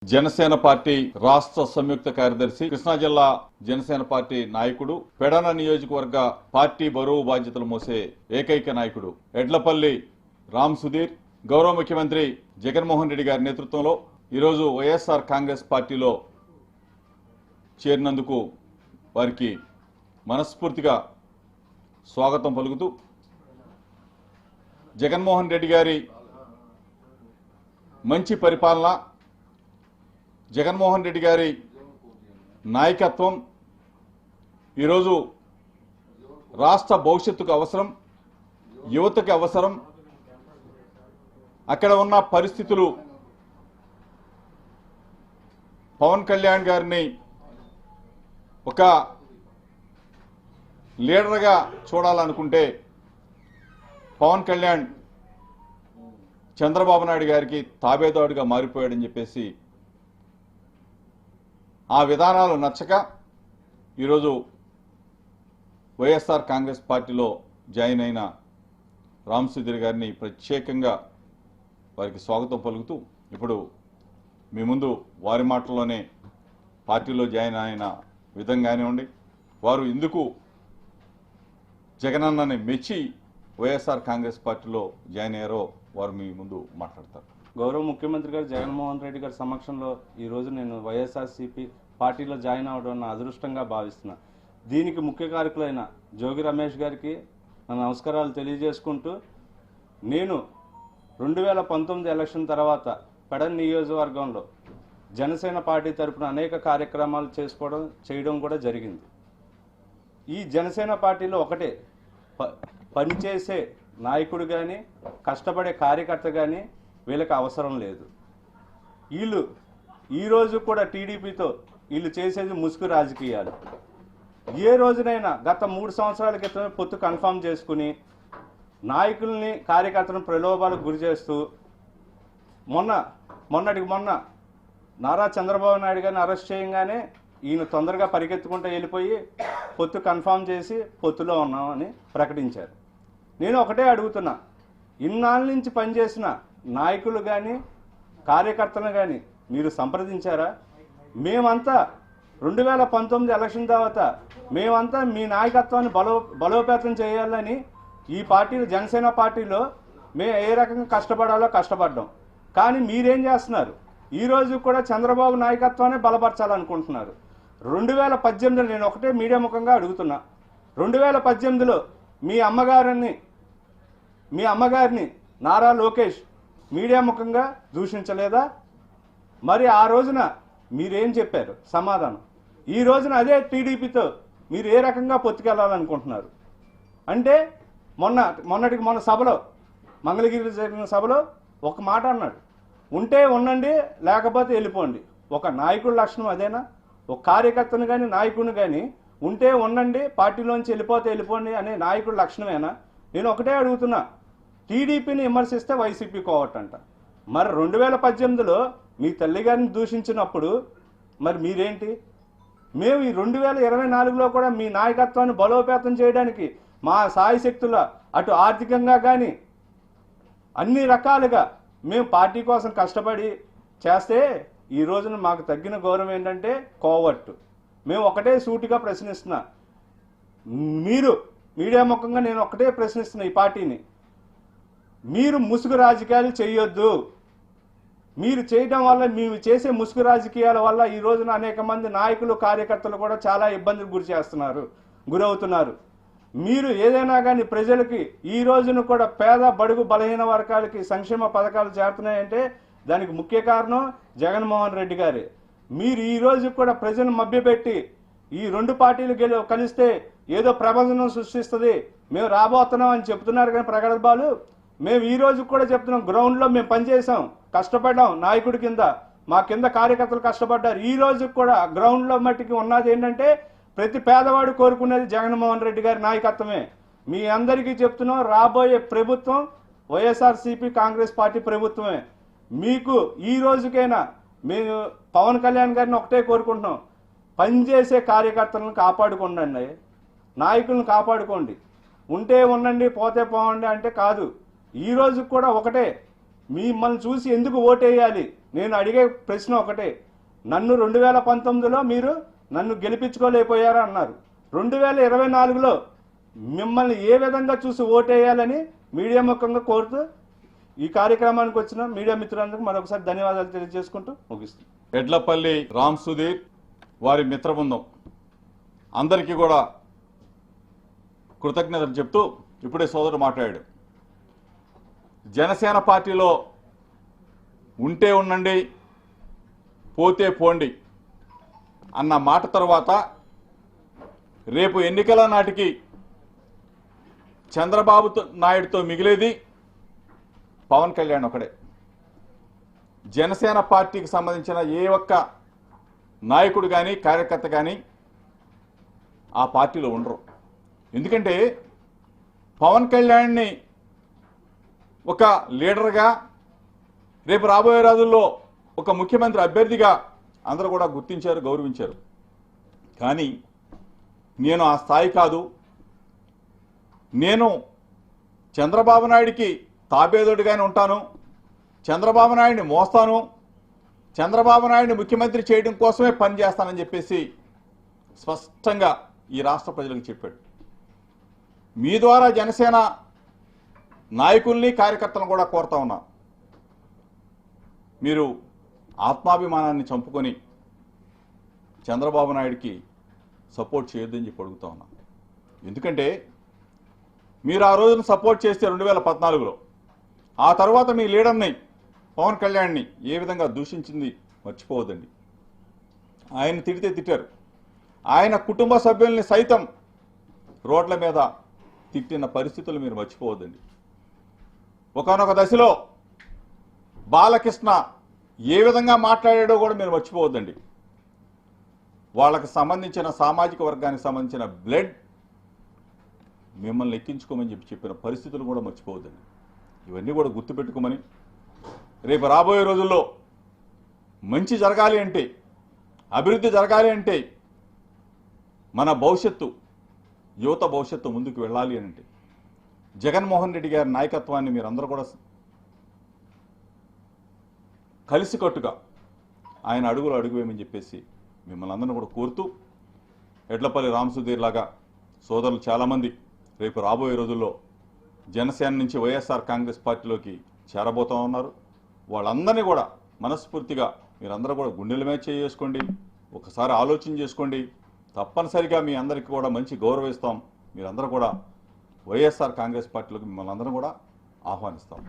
Janasena party రాష్ట్ర సంయుక్త కార్యదర్శి, కృష్ణా జిల్లా జనసేన పార్టీ నాయకుడు, పెడన నియోజకవర్గ పార్టీ బరువు బాధ్యతలు మోసే ఏకైక నాయకుడు ఎడ్లపల్లి రామ్ సుధీర్ గౌరవ ముఖ్యమంత్రి జగన్మోహన్ రెడ్డి గారి నేతృత్వంలో ఈరోజు వైఎస్ఆర్ కాంగ్రెస్ పార్టీలో చేరినందుకు వారికి మనస్ఫూర్తిగా స్వాగతం పలుకుతూ, జగన్మోహన్ రెడ్డి గారి మంచి పరిపాలన, జగన్మోహన్ రెడ్డి గారి నాయకత్వం ఈరోజు రాష్ట్ర భవిష్యత్తుకు అవసరం, యువతకి అవసరం. అక్కడ ఉన్న పరిస్థితులు పవన్ కళ్యాణ్ గారిని ఒక లీడర్గా చూడాలనుకుంటే పవన్ కళ్యాణ్ చంద్రబాబు నాయుడు గారికి తాబేదాడుగా మారిపోయాడని చెప్పేసి ఆ విధానాలు నచ్చక ఈరోజు వైఎస్ఆర్ కాంగ్రెస్ పార్టీలో జాయిన్ అయిన రామ్ సుధీర్ గారిని ప్రత్యేకంగా వారికి స్వాగతం పలుకుతూ, ఇప్పుడు మీ ముందు వారి మాటల్లోనే పార్టీలో జాయిన్ అయిన విధంగానే ఉండి వారు ఎందుకు జగనన్నని మెచ్చి వైఎస్ఆర్ కాంగ్రెస్ పార్టీలో జాయిన్ అయ్యారో వారు మీ ముందు మాట్లాడతారు. గౌరవ ముఖ్యమంత్రి గారు జగన్మోహన్ రెడ్డి గారి సమక్షంలో ఈరోజు నేను వైఎస్ఆర్సీపీ పార్టీలో జాయిన్ అవ్వడం నా అదృష్టంగా భావిస్తున్నా. దీనికి ముఖ్య కారకులైన జోగి రమేష్ గారికి నా నమస్కారాలు తెలియజేసుకుంటూ, నేను 2019 ఎలక్షన్ తర్వాత పెడన్ నియోజకవర్గంలో జనసేన పార్టీ తరఫున అనేక కార్యక్రమాలు చేయడం కూడా జరిగింది. ఈ జనసేన పార్టీలో ఒకటే పనిచేసే నాయకుడు కానీ కష్టపడే కార్యకర్త కానీ వీళ్ళకి అవసరం లేదు. వీళ్ళు ఈరోజు కూడా టీడీపీతో వీళ్ళు చేసేది ముసుగు రాజకీయాలు. ఏ రోజునైనా గత 3 సంవత్సరాల క్రితమే పొత్తు కన్ఫర్మ్ చేసుకుని నాయకుల్ని కార్యకర్తలను ప్రలోభాలకు గురి చేస్తూ మొన్నటికి మొన్న నారా చంద్రబాబు నాయుడు గారిని అరెస్ట్ చేయగానే ఈయన తొందరగా పరిగెత్తుకుంటూ వెళ్ళిపోయి పొత్తు కన్ఫర్మ్ చేసి పొత్తులో ఉన్నామని ప్రకటించారు. నేను ఒకటే అడుగుతున్నా, ఇన్నాళ్ళ నుంచి పనిచేసిన నాయకులు కానీ కార్యకర్తలు కానీ మీరు సంప్రదించారా? మేమంతా 2019 ఎలక్షన్ తర్వాత మేమంతా మీ నాయకత్వాన్ని బలోపేతం చేయాలని ఈ పార్టీలో జనసేన పార్టీలో మేము ఏ రకంగా కష్టపడాలో కష్టపడ్డాం. కానీ మీరేం చేస్తున్నారు? ఈరోజు కూడా చంద్రబాబు నాయకత్వాన్ని బలపరచాలనుకుంటున్నారు. 2018 నేను ఒకటే మీడియా ముఖంగా అడుగుతున్నా, 2018లో మీ అమ్మగారిని నారా లోకేష్ మీడియా ముఖంగా దూషించలేదా? మరి ఆ రోజున మీరేం చెప్పారు సమాధానం? ఈ రోజున అదే టీడీపీతో మీరు ఏ రకంగా పొత్తుకెళ్లాలనుకుంటున్నారు? అంటే మొన్న సభలో, మంగళగిరిలో జరిగిన సభలో ఒక మాట అన్నాడు, ఉంటే ఉండండి లేకపోతే వెళ్ళిపోండి. ఒక నాయకుడి లక్షణం అదేనా? ఒక కార్యకర్తను కానీ నాయకుడిని కానీ ఉంటే ఉండండి, పార్టీలోంచి వెళ్ళిపోతే వెళ్ళిపోండి అనే నాయకుడి లక్షణమేనా? నేను ఒకటే అడుగుతున్నా, టీడీపీని విమర్శిస్తే వైసీపీ కోవటంట. మరి 2018లో మీ తల్లిగారిని దూషించినప్పుడు మరి మీరేంటి? మేము ఈ 2024లో కూడా మీ నాయకత్వాన్ని బలోపేతం చేయడానికి మా సాయశక్తుల అటు ఆర్థికంగా కానీ అన్ని రకాలుగా మేము పార్టీ కోసం కష్టపడి చేస్తే ఈ రోజున మాకు తగ్గిన గౌరవం ఏంటంటే కోవర్టు. మేము ఒకటే సూటిగా ప్రశ్నిస్తున్నా, మీరు మీడియా ముఖంగా నేను ఒకటే ప్రశ్నిస్తున్నా ఈ పార్టీని, మీరు ముసుగు రాజకీయాలు చేయొద్దు. మీరు చేయడం వల్ల, మీరు చేసే ముసుగు రాజకీయాల వల్ల ఈ రోజున అనేక మంది నాయకులు కార్యకర్తలు కూడా చాలా ఇబ్బందులు గురవుతున్నారు. మీరు ఏదైనా కానీ ప్రజలకి ఈ రోజున కూడా పేద బడుగు బలహీన వర్గాలకి సంక్షేమ పథకాలు చేరుతున్నాయంటే దానికి ముఖ్య కారణం జగన్మోహన్ రెడ్డి గారే. మీరు ఈ రోజు కూడా ప్రజలను మభ్యపెట్టి ఈ 2 పార్టీలు కలిస్తే ఏదో ప్రపంచం సృష్టిస్తుంది, మేము రాబోతున్నాం అని చెప్తున్నారు. కానీ ప్రగల్భాలు మేము ఈ రోజు కూడా చెప్తున్నాం, గ్రౌండ్లో మేము పనిచేసాం, కష్టపడ్డాం, నాయకుడి కింద మా కింద కార్యకర్తలు కష్టపడ్డారు. ఈ రోజు కూడా గ్రౌండ్లో మట్టికి ఉన్నది ఏంటంటే ప్రతి పేదవాడు కోరుకునేది జగన్మోహన్ రెడ్డి గారి నాయకత్వమే. మీ అందరికీ చెప్తున్నాం, రాబోయే ప్రభుత్వం వైఎస్ఆర్సీపీ కాంగ్రెస్ పార్టీ ప్రభుత్వమే. మీకు ఈ రోజుకైనా మేము పవన్ కళ్యాణ్ గారిని ఒకటే కోరుకుంటున్నాం, పనిచేసే కార్యకర్తలను కాపాడుకోండి, నాయకులను కాపాడుకోండి. ఉంటే ఉండండి పోతే పోవండి అంటే కాదు. ఈ రోజు కూడా ఒకటే, మిమ్మల్ని చూసి ఎందుకు ఓటేయాలి? నేను అడిగే ప్రశ్న ఒకటే. నన్ను 2019లో మీరు నన్ను గెలిపించుకోలేకపోయారా అన్నారు. 2024లో మిమ్మల్ని ఏ విధంగా చూసి ఓటేయాలని మీడియా ముఖంగా కోరుతూ ఈ కార్యక్రమానికి వచ్చిన మీడియా మిత్రులందరికీ మరొకసారి ధన్యవాదాలు తెలియజేసుకుంటూ ముగిస్తుంది. ఎడ్లపల్లి రామ్ సుధీర్ వారి మిత్రబృందం అందరికీ కూడా కృతజ్ఞతలు చెప్తూ ఇప్పుడే సోదరుడు మాట్లాడాడు. జనసేన పార్టీలో ఉంటే ఉండండి, పోతే పోండి అన్న మాట తర్వాత రేపు ఎన్నికల నాటికి చంద్రబాబు నాయుడుతో మిగిలేది పవన్ కళ్యాణ్ ఒకడే. జనసేన పార్టీకి సంబంధించిన ఏ ఒక్క నాయకుడు కానీ కార్యకర్త కానీ ఆ పార్టీలో ఉండరు. ఎందుకంటే పవన్ కళ్యాణ్ని ఒక లీడర్గా, రేపు రాబోయే రోజుల్లో ఒక ముఖ్యమంత్రి అభ్యర్థిగా అందరూ కూడా గుర్తించారు, గౌరవించారు. కానీ నేను ఆ స్థాయి కాదు, నేను చంద్రబాబు నాయుడికి తాబేదోడుగానే ఉంటాను, చంద్రబాబు నాయుడిని మోస్తాను, చంద్రబాబు నాయుడిని ముఖ్యమంత్రి చేయడం కోసమే పనిచేస్తానని చెప్పేసి స్పష్టంగా ఈ రాష్ట్ర ప్రజలకు చెప్పాడు. మీ ద్వారా జనసేన నాయకుల్ని కార్యకర్తలను కూడా కోరుతా ఉన్నా, మీరు ఆత్మాభిమానాన్ని చంపుకొని చంద్రబాబు నాయుడికి సపోర్ట్ చేయొద్దని చెప్పి అడుగుతా ఉన్నా. ఎందుకంటే మీరు ఆ రోజున సపోర్ట్ చేస్తే 2014లో, ఆ తర్వాత మీ లీడర్ని పవన్ కళ్యాణ్ని ఏ విధంగా దూషించింది మర్చిపోవద్దండి. ఆయన తిడితే తిట్టారు, ఆయన కుటుంబ సభ్యుల్ని సైతం రోడ్ల మీద తిట్టిన పరిస్థితులు మీరు మర్చిపోవద్దండి. ఒకానొక దశలో బాలకృష్ణ ఏ విధంగా మాట్లాడాడో కూడా మీరు మర్చిపోవద్దండి. వాళ్ళకి సంబంధించిన సామాజిక వర్గానికి సంబంధించిన బ్లడ్ మిమ్మల్ని ఎక్కించుకోమని చెప్పిన పరిస్థితులు కూడా మర్చిపోవద్దండి. ఇవన్నీ కూడా గుర్తుపెట్టుకోమని, రేపు రాబోయే రోజుల్లో మంచి జరగాలి అంటే, అభివృద్ధి జరగాలి అంటే, మన భవిష్యత్తు, యువత భవిష్యత్తు ముందుకు వెళ్ళాలి అని అంటే జగన్మోహన్ రెడ్డి గారి నాయకత్వాన్ని మీరందరూ కూడా కలిసికట్టుగా ఆయన అడుగులు అడుగువేమని చెప్పేసి మిమ్మల్ని అందరినీ కూడా కోరుతూ, ఎడ్లపల్లి రామ్ సుధీర్ లాగా సోదరులు చాలామంది రేపు రాబోయే రోజుల్లో జనసేన నుంచి వైఎస్ఆర్ కాంగ్రెస్ పార్టీలోకి చేరబోతా ఉన్నారు. వాళ్ళందరినీ కూడా మనస్ఫూర్తిగా మీరందరూ కూడా గుండెల మీద చేసుకోండి, ఒకసారి ఆలోచన చేసుకోండి. తప్పనిసరిగా మీ అందరికీ కూడా మంచి గౌరవిస్తాం. మీరందరూ కూడా వైఎస్ఆర్ కాంగ్రెస్ పార్టీలోకి మిమ్మల్ని అందరూ కూడా ఆహ్వానిస్తాం.